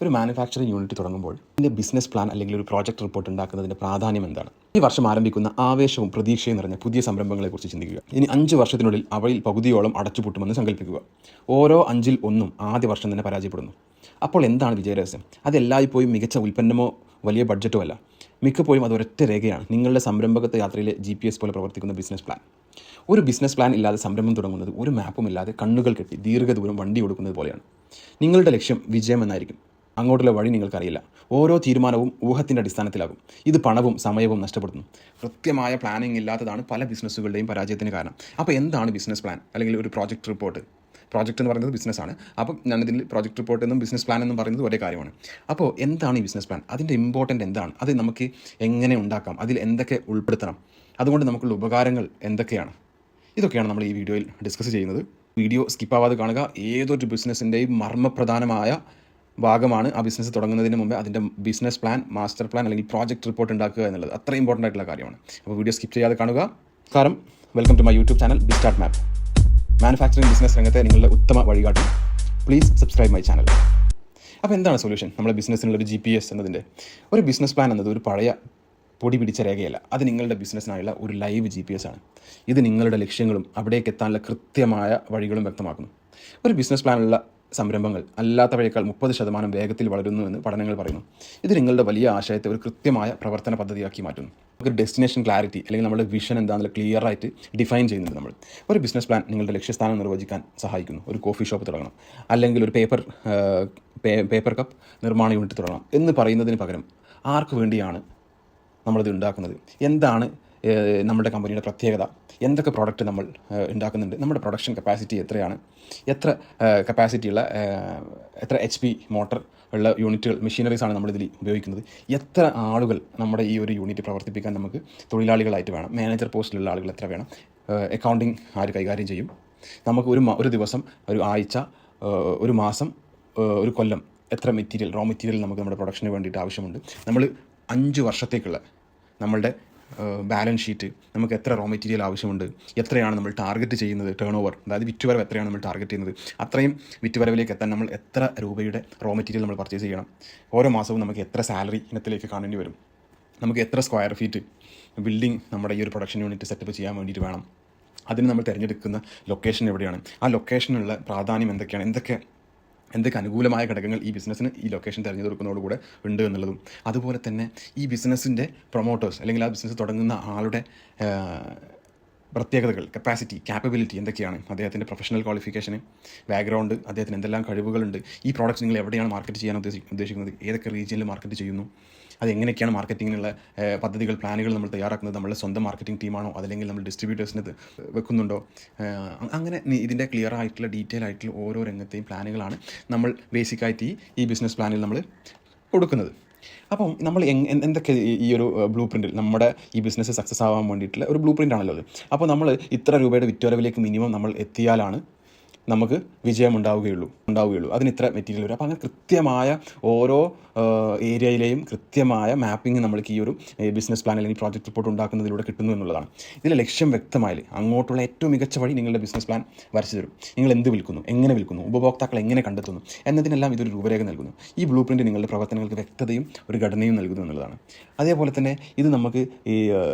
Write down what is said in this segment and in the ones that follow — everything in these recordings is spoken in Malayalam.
ഒരു മാനുഫാക്ചറിംഗ് യൂണിറ്റ് തുടങ്ങുമ്പോൾ ഇതിൻ്റെ ബിസിനസ് പ്ലാൻ അല്ലെങ്കിൽ ഒരു പ്രോജക്റ്റ് റിപ്പോർട്ട് ഉണ്ടാക്കുന്നതിൻ്റെ പ്രാധാന്യം എന്താണ്? ഈ വർഷം ആരംഭിക്കുന്ന ആവേശവും പ്രതീക്ഷയും നിറഞ്ഞ പുതിയ സംരംഭങ്ങളെക്കുറിച്ച് ചിന്തിക്കുക. ഇനി 5 വർഷത്തിനുള്ളിൽ അവയിൽ പകുതിയോളം അടച്ചുപൂട്ടുമെന്ന് സങ്കല്പിക്കുക. ഓരോ 5-ൽ 1 ആദ്യ വർഷം തന്നെ പരാജയപ്പെടുന്നു. അപ്പോൾ എന്താണ് വിജയരഹസ്യം? അതെല്ലായ്പ്പോഴും മികച്ച ഉൽപ്പന്നമോ വലിയ ബഡ്ജറ്റോ അല്ല. മിക്കപ്പോഴും അത് ഒരൊറ്റ രേഖയാണ്: നിങ്ങളുടെ സംരംഭകത്വ യാത്രയിലെ GPS പോലെ പ്രവർത്തിക്കുന്ന ബിസിനസ് പ്ലാൻ. ഒരു ബിസിനസ് പ്ലാൻ ഇല്ലാതെ സംരംഭം തുടങ്ങുന്നത് ഒരു മാപ്പും ഇല്ലാതെ കണ്ണുകൾ കെട്ടി ദീർഘദൂരം വണ്ടി കൊടുക്കുന്നത് പോലെയാണ്. നിങ്ങളുടെ ലക്ഷ്യം വിജയം എന്നായിരിക്കും. അങ്ങോട്ടുള്ള വഴി നിങ്ങൾക്കറിയില്ല. ഓരോ തീരുമാനവും ഊഹത്തിൻ്റെ അടിസ്ഥാനത്തിലാകും. ഇത് പണവും സമയവും നഷ്ടപ്പെടുന്നു. കൃത്യമായ പ്ലാനിംഗ് ഇല്ലാത്തതാണ് പല ബിസിനസ്സുകളുടെയും പരാജയത്തിന് കാരണം. അപ്പോൾ എന്താണ് ബിസിനസ് പ്ലാൻ അല്ലെങ്കിൽ ഒരു പ്രോജക്റ്റ് റിപ്പോർട്ട്? പ്രോജക്റ്റ് എന്ന് പറയുന്നത് ബിസിനസ്സാണ്. അപ്പം ഞാനിതിൽ പ്രോജക്റ്റ് റിപ്പോർട്ട് എന്നും ബിസിനസ് പ്ലാൻ എന്നും പറയുന്നത് ഒരേ കാര്യമാണ്. അപ്പോൾ എന്താണ് ഈ ബിസിനസ് പ്ലാൻ? അതിൻ്റെ ഇമ്പോർട്ടൻ്റ് എന്താണ്? അത് നമുക്ക് എങ്ങനെ ഉണ്ടാക്കാം? അതിൽ എന്തൊക്കെ ഉൾപ്പെടുത്തണം? അതുകൊണ്ട് നമുക്കുള്ള ഉപകാരങ്ങൾ എന്തൊക്കെയാണ്? ഇതൊക്കെയാണ് നമ്മൾ ഈ വീഡിയോയിൽ ഡിസ്കസ് ചെയ്യുന്നത്. വീഡിയോ സ്കിപ്പാവാതെ കാണുക. ഏതൊരു ബിസിനസ്സിൻ്റെയും മർമ്മപ്രധാനമായ ഭാഗമാണ് ആ ബിസിനസ് തുടങ്ങുന്നതിന് മുമ്പ് അതിൻ്റെ ബിസിനസ് പ്ലാൻ, മാസ്റ്റർ പ്ലാൻ അല്ലെങ്കിൽ പ്രോജക്റ്റ് റിപ്പോർട്ട് ഉണ്ടാക്കുക എന്നുള്ളത്. അത്ര ഇമ്പോർട്ടൻ്റ് ആയിട്ടുള്ള കാര്യമാണ്. അപ്പോൾ വീഡിയോ സ്കിപ്പ് ചെയ്യാതെ കാണുക. കാരണം welcome to my YouTube channel big start map. Manufacturing business രംഗത്തെ നിങ്ങളുടെ ഉത്തമ വഴികാട്ടി. Please subscribe my channel. അപ്പോൾ എന്താണ് സൊല്യൂഷൻ? നമ്മുടെ ബിസിനസ്സിനുള്ള ഒരു GPS എന്നതിൻ്റെ ഒരു ബിസിനസ് പ്ലാൻ എന്നത് ഒരു പഴയ പൊടി പിടിച്ച രേഖയല്ല. അത് നിങ്ങളുടെ ബിസിനസ്സിനായുള്ള ഒരു ലൈവ് GPS ആണ്. ഇത് നിങ്ങളുടെ ലക്ഷ്യങ്ങളും അവിടേക്ക് എത്താനുള്ള കൃത്യമായ വഴികളും വ്യക്തമാക്കുന്നു. ഒരു ബിസിനസ് പ്ലാനുള്ള സംരംഭങ്ങൾ അല്ലാത്തവയേക്കാൾ 30% വേഗത്തിൽ വളരുന്നുവെന്ന് പഠനങ്ങൾ പറയുന്നു. ഇത് നിങ്ങളുടെ വലിയ ആശയത്തെ ഒരു കൃത്യമായ പ്രവർത്തന പദ്ധതിയാക്കി മാറ്റുന്നു. ഒരു ഡെസ്റ്റിനേഷൻ ക്ലാരിറ്റി അല്ലെങ്കിൽ നമ്മുടെ വിഷൻ എന്താണെന്നുള്ള ക്ലിയർ ആയിട്ട് ഡിഫൈൻ ചെയ്യുന്നുണ്ട് നമ്മൾ. ഒരു ബിസിനസ് പ്ലാൻ നിങ്ങളുടെ ലക്ഷ്യസ്ഥാനം നിർവചിക്കാൻ സഹായിക്കുന്നു. ഒരു കോഫി ഷോപ്പ് തുടങ്ങണം, അല്ലെങ്കിൽ ഒരു പേപ്പർ കപ്പ് നിർമ്മാണ യൂണിറ്റ് തുടങ്ങണം എന്ന് പറയുന്നതിന് പകരം ആർക്ക് വേണ്ടിയാണ് നമ്മളിത് ഉണ്ടാക്കുന്നത്? എന്താണ് നമ്മുടെ കമ്പനിയുടെ പ്രത്യേകത? എന്തൊക്കെ പ്രോഡക്റ്റ് നമ്മൾ ഉണ്ടാക്കുന്നുണ്ട്? നമ്മുടെ പ്രൊഡക്ഷൻ കപ്പാസിറ്റി എത്രയാണ്? എത്ര കപ്പാസിറ്റിയുള്ള എത്ര HP മോട്ടർ ഉള്ള യൂണിറ്റുകൾ, മെഷീനറീസാണ് നമ്മളിതിൽ ഉപയോഗിക്കുന്നത്? എത്ര ആളുകൾ നമ്മുടെ ഈ ഒരു യൂണിറ്റ് പ്രവർത്തിപ്പിക്കാൻ നമുക്ക് തൊഴിലാളികളായിട്ട് വേണം? മാനേജർ പോസ്റ്റിലുള്ള ആളുകൾ എത്ര വേണം? അക്കൗണ്ടിങ് ആര് കൈകാര്യം ചെയ്യും? നമുക്ക് ഒരു ദിവസം, ഒരു ആഴ്ച, ഒരു മാസം, ഒരു കൊല്ലം എത്ര റോ മെറ്റീരിയൽ നമുക്ക് നമ്മുടെ പ്രൊഡക്ഷന് വേണ്ടിയിട്ട് ആവശ്യമുണ്ട്? നമ്മൾ 5 വർഷത്തേക്കുള്ള നമ്മളുടെ ബാലൻസ് ഷീറ്റ്, നമുക്ക് എത്ര റോ മെറ്റീരിയൽ ആവശ്യമുണ്ട്, എത്രയാണ് നമ്മൾ ടാർഗറ്റ് ചെയ്യുന്നത്, ടേൺ ഓവർ, അതായത് വിറ്റുവരവ് എത്രയാണ് നമ്മൾ ടാർഗറ്റ് ചെയ്യുന്നത്, അത്രയും വിറ്റുവരവിലേക്ക് എത്താൻ നമ്മൾ എത്ര രൂപയുടെ റോ മെറ്റീരിയൽ നമ്മൾ പർച്ചേസ് ചെയ്യണം, ഓരോ മാസവും നമുക്ക് എത്ര സാലറി ഇനത്തിലേക്ക് കാണേണ്ടി വരും, നമുക്ക് എത്ര സ്ക്വയർ ഫീറ്റ് ബിൽഡിംഗ് നമ്മുടെ ഈ ഒരു പ്രൊഡക്ഷൻ യൂണിറ്റ് സെറ്റപ്പ് ചെയ്യാൻ വേണ്ടിയിട്ട് വേണം, അതിന് നമ്മൾ തിരഞ്ഞെടുക്കുന്ന ലൊക്കേഷൻ എവിടെയാണ്, ആ ലൊക്കേഷനുള്ള പ്രാധാന്യം എന്തൊക്കെയാണ്, എന്തൊക്കെ അനുകൂലമായ ഘടകങ്ങൾ ഈ ബിസിനസ്സിന് ഈ ലൊക്കേഷൻ തിരഞ്ഞെടുക്കുന്നതോടുകൂടെ ഉണ്ട് എന്നുള്ളതും, അതുപോലെ തന്നെ ഈ ബിസിനസ്സിൻ്റെ പ്രൊമോട്ടേഴ്സ് അല്ലെങ്കിൽ ആ ബിസിനസ് തുടങ്ങുന്ന ആളുടെ പ്രത്യേകതകൾ, കപ്പാസിറ്റി, ക്യാപ്പബിലിറ്റി എന്തൊക്കെയാണ്, അദ്ദേഹത്തിൻ്റെ പ്രൊഫഷണൽ ക്വാളിഫിക്കേഷന്, ബാക്ക്ഗ്രൗണ്ട്, അദ്ദേഹത്തിന് എന്തെല്ലാം കഴിവുകളുണ്ട്, ഈ പ്രോഡക്റ്റ്സ് നിങ്ങൾ എവിടെയാണ് മാർക്കറ്റ് ചെയ്യാൻ ഉദ്ദേശിക്കുന്നത്, ഏതൊക്കെ റീജിയനിൽ മാർക്കറ്റ് ചെയ്യുന്നു, അതെങ്ങനെയൊക്കെയാണ് മാർക്കറ്റിങ്ങിനുള്ള പദ്ധതികൾ, പ്ലാനുകൾ നമ്മൾ തയ്യാറാക്കുന്നത്, നമ്മളുടെ സ്വന്തം മാർക്കറ്റിംഗ് ടീമാണോ അതല്ലെങ്കിൽ നമ്മൾ ഡിസ്ട്രിബ്യൂട്ടേഴ്സിന് വെക്കുന്നുണ്ടോ, അങ്ങനെ ഇതിൻ്റെ ക്ലിയർ ആയിട്ടുള്ള ഡീറ്റെയിൽ ആയിട്ടുള്ള ഓരോ രംഗത്തെയും പ്ലാനുകളാണ് നമ്മൾ ബേസിക്കായിട്ട് ഈ ബിസിനസ് പ്ലാനിൽ നമ്മൾ കൊടുക്കുന്നത്. അപ്പം നമ്മൾ എന്തൊക്കെ ഈ ഒരു ബ്ലൂ പ്രിൻറ്റിൽ നമ്മുടെ ഈ ബിസിനസ് സക്സസ് ആവാൻ വേണ്ടിയിട്ടുള്ള ഒരു ബ്ലൂ പ്രിൻ്റ് ആണല്ലോ അത്. അപ്പോൾ നമ്മൾ ഇത്ര രൂപയുടെ വിറ്റുവരവിലേക്ക് മിനിമം നമ്മൾ എത്തിയാലാണ് നമുക്ക് വിജയം ഉണ്ടാവുകയുള്ളൂ. അതിന് ഇത്ര മെറ്റീരിയൽ വരും. അപ്പോൾ അങ്ങനെ കൃത്യമായ ഓരോ ഏരിയയിലെയും കൃത്യമായ മാപ്പിംഗ് നമ്മൾക്ക് ഈ ഒരു ബിസിനസ് പ്ലാൻ അല്ലെങ്കിൽ പ്രോജക്റ്റ് റിപ്പോർട്ട് ഉണ്ടാക്കുന്നതിലൂടെ കിട്ടുന്നു എന്നുള്ളതാണ്. ഇതിലെ ലക്ഷ്യം വ്യക്തമായാൽ അങ്ങോട്ടുള്ള ഏറ്റവും മികച്ച വഴി നിങ്ങളുടെ ബിസിനസ് പ്ലാൻ വരച്ചു തരും. നിങ്ങൾ എന്ത് വിൽക്കുന്നു, എങ്ങനെ വിൽക്കുന്നു, ഉപഭോക്താക്കൾ എങ്ങനെ കണ്ടെത്തുന്നു എന്നതിനെല്ലാം ഇതൊരു രൂപരേഖ നൽകുന്നു. ഈ ബ്ലൂ പ്രിൻറ്റ് നിങ്ങളുടെ പ്രവർത്തനങ്ങൾക്ക് വ്യക്തതയും ഒരു ഘടനയും നൽകുന്നു എന്നുള്ളതാണ്. അതേപോലെ തന്നെ ഇത് നമുക്ക് ഈ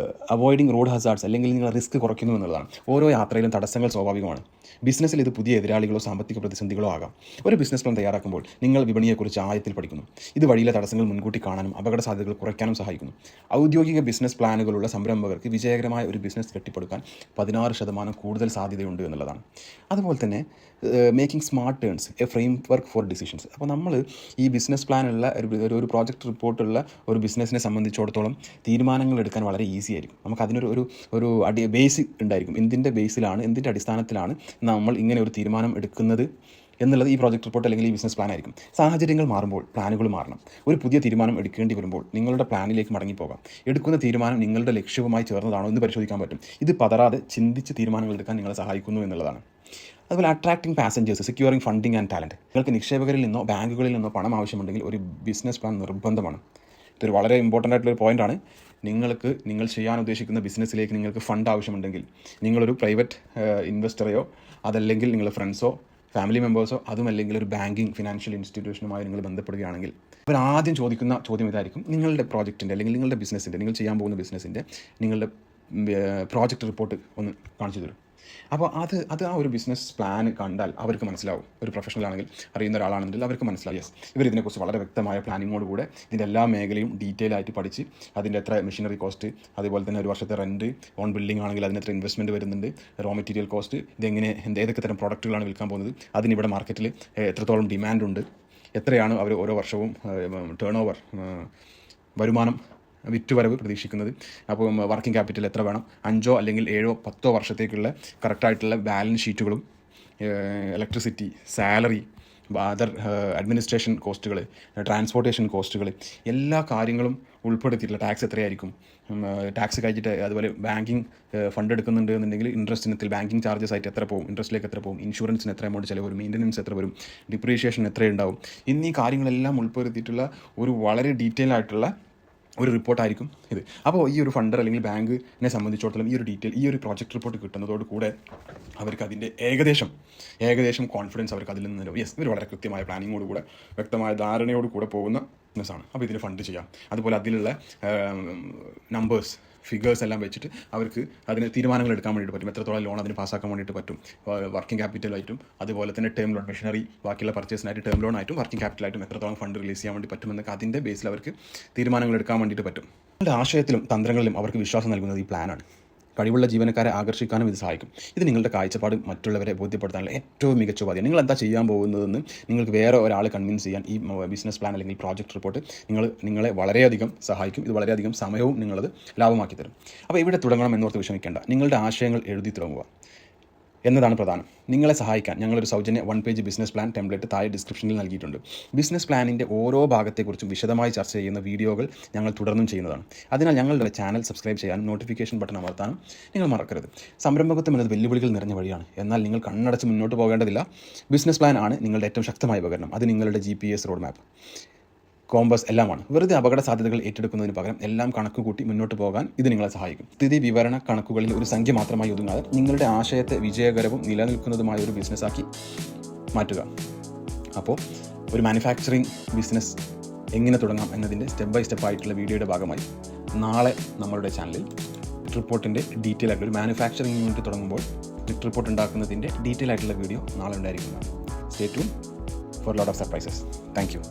അവോയ്ഡിങ് റോഡ് ഹസാർഡ്സ് അല്ലെങ്കിൽ നിങ്ങൾ റിസ്ക് കുറയ്ക്കുന്നു എന്നുള്ളതാണ്. ഓരോ യാത്രയിലും തടസ്സങ്ങൾ സ്വാഭാവികമാണ്. ബിസിനസ്സിൽ ഇത് പുതിയ എതിരാളികളോ സാമ്പത്തിക പ്രതിസന്ധികളോ ആകാം. ഒരു ബിസിനസ് പ്ലാൻ തയ്യാറാക്കുമ്പോൾ നിങ്ങൾ വിപണിയെക്കുറിച്ച് ആഴത്തിൽ പഠിക്കുന്നു. ഇത് വഴിയിലെ തടസ്സങ്ങൾ മുൻകൂട്ടി കാണാനും അപകട സാധ്യതകൾ കുറയ്ക്കാനും സഹായിക്കുന്നു. ഔദ്യോഗിക ബിസിനസ് പ്ലാനുകളുള്ള സംരംഭകർക്ക് വിജയകരമായ ഒരു ബിസിനസ് കെട്ടിപ്പടുക്കാൻ 16% കൂടുതൽ സാധ്യതയുണ്ട് എന്നുള്ളതാണ്. അതുപോലെ തന്നെ making smart turns A frame work for decisions. അപ്പോൾ നമ്മൾ ഈ ബിസിനസ് പ്ലാനുള്ള ഒരു പ്രോജക്റ്റ് റിപ്പോർട്ടുള്ള ഒരു ബിസിനസ്സിനെ സംബന്ധിച്ചിടത്തോളം തീരുമാനങ്ങൾ എടുക്കാൻ വളരെ ഈസി ആയിരിക്കും. നമുക്ക് അതിനൊരു ബേസ് ഉണ്ടായിരിക്കും. എന്തിൻ്റെ ബേസിലാണ്, എന്തിൻ്റെ അടിസ്ഥാനത്തിലാണ് നമ്മൾ ഇങ്ങനെ ഒരു തീരുമാനം എടുക്കുന്നത് എന്നുള്ളത് ഈ പ്രോജക്റ്റ് റിപ്പോർട്ട് അല്ലെങ്കിൽ ഈ ബിസിനസ് പ്ലാൻ ആയിരിക്കും. സാഹചര്യങ്ങൾ മാറുമ്പോൾ പ്ലാനുകൾ മാറണം. ഒരു പുതിയ തീരുമാനം എടുക്കേണ്ടി വരുമ്പോൾ നിങ്ങളുടെ പ്ലാനിലേക്ക് മടങ്ങിപ്പോകാം. എടുക്കുന്ന തീരുമാനം നിങ്ങളുടെ ലക്ഷ്യവുമായി ചേർന്നതാണോ എന്ന് പരിശോധിക്കാൻ പറ്റും. ഇത് പതറാതെ ചിന്തിച്ച് തീരുമാനങ്ങൾ എടുക്കാൻ നിങ്ങളെ സഹായിക്കുന്നു എന്നുള്ളതാണ്. അതുപോലെ attracting passengers, securing funding and talent. നിങ്ങൾക്ക് നിക്ഷേപകരിൽ നിന്നോ ബാങ്കുകളിൽ നിന്നോ പണം ആവശ്യമുണ്ടെങ്കിൽ ഒരു ബിസിനസ് പ്ലാൻ നിർബന്ധമാണ്. ഇതൊരു വളരെ ഇമ്പോർട്ടൻ്റ് ആയിട്ടുള്ളൊരു പോയിൻ്റാണ്. നിങ്ങൾ ചെയ്യാൻ ഉദ്ദേശിക്കുന്ന ബിസിനസ്സിലേക്ക് നിങ്ങൾക്ക് ഫണ്ട് ആവശ്യമുണ്ടെങ്കിൽ നിങ്ങളൊരു പ്രൈവറ്റ് ഇൻവെസ്റ്ററെയോ അതല്ലെങ്കിൽ നിങ്ങളുടെ ഫ്രണ്ട്സോ ഫാമിലി മെമ്പേഴ്സോ അതും അല്ലെങ്കിൽ ഒരു ബാങ്കിങ് ഫിനാൻഷ്യൽ ഇൻസ്റ്റിറ്റ്യൂഷനുമായി നിങ്ങൾ ബന്ധപ്പെടുകയാണെങ്കിൽ അവർ ആദ്യം ചോദിക്കുന്ന ചോദ്യം ഇതായിരിക്കും: നിങ്ങളുടെ പ്രോജക്റ്റിൻ്റെ അല്ലെങ്കിൽ നിങ്ങളുടെ ബിസിനസ്സിൻ്റെ, നിങ്ങൾ ചെയ്യാൻ പോകുന്ന ബിസിനസ്സിൻ്റെ നിങ്ങളുടെ പ്രോജക്റ്റ് റിപ്പോർട്ട് ഒന്ന് കാണിച്ചു തരും. അപ്പോൾ അത് ആ ഒരു ബിസിനസ് പ്ലാൻ കണ്ടാൽ അവർക്ക് മനസ്സിലാവും. ഒരു പ്രൊഫഷണൽ ആണെങ്കിൽ, അറിയുന്ന ഒരാളാണെന്നുണ്ടെങ്കിൽ അവർക്ക് മനസ്സിലാവും, യെസ്, ഇവർ ഇതിനെക്കുറിച്ച് വളരെ വ്യക്തമായ പ്ലാനിങ്ങോട് കൂടെ ഇതിൻ്റെ എല്ലാ മേഖലയും ഡീറ്റെയിൽ ആയിട്ട് പഠിച്ച് അതിൻ്റെ എത്ര മെഷീനറി കോസ്റ്റ്, അതുപോലെ തന്നെ ഒരു വർഷത്തെ റെൻറ്റ്, ഓൺ ബിൽഡിംഗ് ആണെങ്കിൽ അതിന് എത്ര ഇൻവെസ്റ്റ്മെൻറ്റ് വരുന്നുണ്ട്, റോ മെറ്റീരിയൽ കോസ്റ്റ്, ഇതെങ്ങനെ ഏതൊക്കെ തരം പ്രോഡക്റ്റുകളാണ് വിൽക്കാൻ പോകുന്നത്, അതിനിവിടെ മാർക്കറ്റിൽ എത്രത്തോളം ഡിമാൻഡുണ്ട്, എത്രയാണ് അവർ ഓരോ വർഷവും ടേൺ ഓവർ വരുമാനം വിറ്റുവരവ് പ്രതീക്ഷിക്കുന്നത്, അപ്പോൾ വർക്കിംഗ് ക്യാപിറ്റൽ എത്ര വേണം, 5 അല്ലെങ്കിൽ 7 10 വർഷത്തേക്കുള്ള കറക്റ്റായിട്ടുള്ള ബാലൻസ് ഷീറ്റുകളും, ഇലക്ട്രിസിറ്റി, സാലറി, അതർ അഡ്മിനിസ്ട്രേഷൻ കോസ്റ്റുകൾ, ട്രാൻസ്പോർട്ടേഷൻ കോസ്റ്റുകൾ, എല്ലാ കാര്യങ്ങളും ഉൾപ്പെടുത്തിയിട്ടുള്ള ടാക്സ് എത്രയായിരിക്കും, ടാക്സ് കഴിഞ്ഞിട്ട് അതുപോലെ ബാങ്കിങ് ഫണ്ട് എടുക്കുന്നുണ്ട് എന്നുണ്ടെങ്കിൽ ഇൻട്രസ്റ്റ് ഇനത്തിൽ ബാങ്കിങ് ചാർജസ് ആയിട്ട് എത്ര പോകും, ഇൻട്രസ്റ്റിലേക്ക് എത്ര പോകും, ഇൻഷുറൻസിന് എത്ര എമൗണ്ട് ചിലവ് വരും, മെയിൻ്റനൻസ് എത്ര വരും, ഡിപ്രീഷിയേഷൻ എത്ര ഉണ്ടാവും, എന്നീ കാര്യങ്ങളെല്ലാം ഉൾപ്പെടുത്തിയിട്ടുള്ള ഒരു വളരെ ഡീറ്റെയിൽ ആയിട്ടുള്ള ഒരു റിപ്പോർട്ടായിരിക്കും ഇത്. അപ്പോൾ ഈ ഒരു ഫണ്ടർ അല്ലെങ്കിൽ ബാങ്കിനെ സംബന്ധിച്ചിടത്തോളം ഈ ഒരു പ്രോജക്റ്റ് റിപ്പോർട്ട് കിട്ടുന്നതോട് കൂടെ അവർക്ക് അതിൻ്റെ ഏകദേശം കോൺഫിഡൻസ് അവർക്ക് അതിൽ നിന്ന്, യെസ്, ഇവർ വളരെ കൃത്യമായ പ്ലാനിങ്ങോട് കൂടെ വ്യക്തമായ ധാരണയോട് കൂടെ പോകുന്ന ബിസിനസ്സാണ്. അപ്പോൾ ഇതിന് ഫണ്ട് ചെയ്യാം. അതുപോലെ അതിലുള്ള നമ്പേഴ്സ്, ഫിഗേഴ്സ് എല്ലാം വെച്ചിട്ട് അവർക്ക് അതിന് തീരുമാനങ്ങൾ എടുക്കാൻ വേണ്ടിയിട്ട് പറ്റും. എത്രത്തോളം ലോൺ അതിന് പാസ്സാക്കാൻ വേണ്ടിയിട്ട് പറ്റും, വർക്കിംഗ് ക്യാപിറ്റലായിട്ടും അതുപോലെ തന്നെ ടേം ലോൺ, മെഷീനറി ബാക്കിയുള്ള പർച്ചേസിനായിട്ട് ടേം ലോൺ ആയിട്ടും വർക്കിംഗ് ക്യാപിറ്റലായിട്ടും എത്രത്തോളം ഫണ്ട് റിലീസ് ചെയ്യാൻ വേണ്ടി പറ്റുമെന്നൊക്കെ അതിൻ്റെ ബേസിൽ അവർക്ക് തീരുമാനങ്ങൾ എടുക്കാൻ വേണ്ടിയിട്ട് പറ്റും. അവരുടെ ആശയത്തിലും തന്ത്രങ്ങളിലും അവർക്ക് വിശ്വാസം നൽകുന്നത് ഈ പ്ലാനാണ്. കഴിവുള്ള ജീവനക്കാരെ ആകർഷിക്കാനും ഇത് സഹായിക്കും. ഇത് നിങ്ങളുടെ കാഴ്ചപ്പാട് മറ്റുള്ളവരെ ബോധ്യപ്പെടുത്താനുള്ള ഏറ്റവും മികച്ച ഉപാധിയാണ്. നിങ്ങൾ എന്താ ചെയ്യാൻ പോകുന്നതെന്ന് നിങ്ങൾക്ക് വേറെ ഒരാൾ കൺവിൻസ് ചെയ്യാൻ ഈ ബിസിനസ് പ്ലാൻ അല്ലെങ്കിൽ പ്രോജക്റ്റ് റിപ്പോർട്ട് നിങ്ങളെ വളരെയധികം സഹായിക്കും. ഇത് വളരെയധികം സമയവും നിങ്ങളത് ലാഭമാക്കി തരും. അപ്പോൾ ഇവിടെ തുടങ്ങണം എന്നോർത്ത് വിഷമിക്കേണ്ട. നിങ്ങളുടെ ആശയങ്ങൾ എഴുതി തുടങ്ങുക എന്നതാണ് പ്രധാനം. നിങ്ങളെ സഹായിക്കാൻ ഞങ്ങളൊരു സൗജന്യ 1 പേജ് ബിസിനസ് പ്ലാൻ ടെംപ്ലേറ്റ് താഴെ ഡിസ്ക്രിപ്ഷനിൽ നൽകിയിട്ടുണ്ട്. ബിസിനസ് പ്ലാനിൻ്റെ ഓരോ ഭാഗത്തെക്കുറിച്ചും വിശദമായി ചർച്ച ചെയ്യുന്ന വീഡിയോകൾ ഞങ്ങൾ തുടർന്നും ചെയ്യുന്നതാണ്. അതിനാൽ ഞങ്ങളുടെ ചാനൽ സബ്സ്ക്രൈബ് ചെയ്യാനും നോട്ടിഫിക്കേഷൻ ബട്ടൺ അമർത്താനും നിങ്ങൾ മറക്കരുത്. സംരംഭകത്വം എന്നത് വെല്ലുവിളികൾ നിറഞ്ഞ വഴിയാണ്. എന്നാൽ നിങ്ങൾ കണ്ണടച്ച് മുന്നോട്ട് പോകേണ്ടതില്ല. ബിസിനസ് പ്ലാൻ ആണ് നിങ്ങളുടെ ഏറ്റവും ശക്തമായ ഉപകരണം. അത് നിങ്ങളുടെ GPS റോഡ് മാപ്പ്, കോമ്പസ് എല്ലാമാണ്. വെറുതെ അപകട സാധ്യതകൾ ഏറ്റെടുക്കുന്നതിന് പകരം എല്ലാം കണക്ക് കൂട്ടി മുന്നോട്ട് പോകാൻ ഇത് നിങ്ങളെ സഹായിക്കും. സ്ഥിതി വിവരണ കണക്കുകളിൽ ഒരു സംഖ്യ മാത്രമായി ഒതുങ്ങാതെ നിങ്ങളുടെ ആശയത്തെ വിജയകരവും നിലനിൽക്കുന്നതുമായ ഒരു ബിസിനസ്സാക്കി മാറ്റുക. അപ്പോൾ ഒരു മാനുഫാക്ചറിങ് ബിസിനസ് എങ്ങനെ തുടങ്ങാം എന്നതിൻ്റെ സ്റ്റെപ്പ് ബൈ സ്റ്റെപ്പ് ആയിട്ടുള്ള വീഡിയോയുടെ ഭാഗമായി നാളെ നമ്മളുടെ ചാനലിൽ റിപ്പോർട്ടിൻ്റെ ഡീറ്റെയിൽ ആയിട്ടുള്ള ഒരു മാനുഫാക്ചറിങ് യൂണിറ്റ് തുടങ്ങുമ്പോൾ റിപ്പോർട്ട് ഉണ്ടാക്കുന്നതിൻ്റെ ഡീറ്റെയിൽ ആയിട്ടുള്ള വീഡിയോ നാളെ ഉണ്ടായിരിക്കുന്നതാണ്. Stay tune four lot of surprises. Thank you.